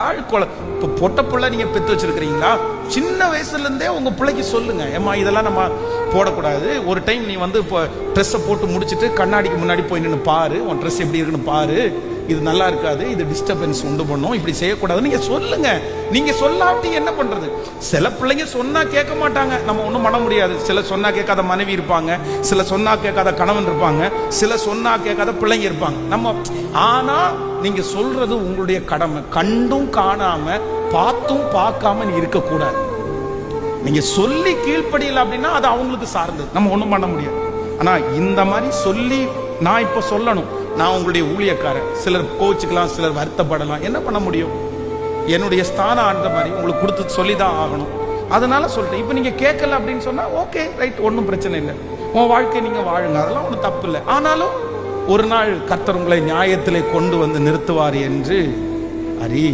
இப்போ பொட்ட பிள்ளை நீங்க பெத்து வச்சிருக்கிறீங்களா? சின்ன வயசுல இருந்தே உங்க பிள்ளைக்கு சொல்லுங்க, ஏமா இதெல்லாம் நம்ம போடக்கூடாது. ஒரு டைம் நீ வந்து இப்போ ட்ரெஸ்ஸை போட்டு முடிச்சுட்டு கண்ணாடிக்கு முன்னாடி போய் நின்று பாரு, உன் ட்ரெஸ் எப்படி இருக்குன்னு பாரு, இது நல்லா இருக்காது, இது டிஸ்டர்பன்ஸ் உண்டு பண்ணும், இப்படி செய்யக்கூடாது நீங்க சொல்லுங்க. நீங்க சொல்லாட்டி என்ன பண்றது? சில பிள்ளைங்க சொன்னா கேட்க மாட்டாங்க, நம்ம ஒன்றும் பண்ண முடியாது. சில சொன்னா கேட்காத மனைவி இருப்பாங்க, சில சொன்னா கேட்காத கணவன் இருப்பாங்க, சில சொன்னா கேட்காத பிள்ளைங்க இருப்பாங்க. நம்ம ஆனா நீங்க சொல்றது உங்களுடைய கடமை. கண்டும் காணாம பார்த்தும் பார்க்காம நீ இருக்கக்கூடாது. நீங்க சொல்லி கீழ்ப்படியல அப்படின்னா அது அவங்களுக்கு சார்ந்தது, நம்ம ஒன்றும் பண்ண முடியாது. ஆனா இந்த மாதிரி சொல்லி நான் இப்ப சொல்லணும், நான் உங்களுடைய ஊழியக்காரன். சிலர் கோச்சுக்கலாம், சிலர் வருத்தப்படலாம், என்ன பண்ண முடியும்? என்னுடைய ஸ்தானம் அந்த மாதிரி உங்களுக்கு கொடுத்து சொல்லிதான் ஆகணும். அதனால சொல்லிட்டேன். இப்போ நீங்க கேட்கல அப்படின்னு சொன்னா ஓகே ரைட், ஒன்றும் பிரச்சனை இல்லை, உன் வாழ்க்கை நீங்க வாழுங்க, அதெல்லாம் ஒன்றும் தப்பு இல்லை. ஆனாலும் ஒரு நாள் கர்த்தர் உங்களை நியாயத்திலே கொண்டு வந்து நிறுத்துவார் என்று அறி.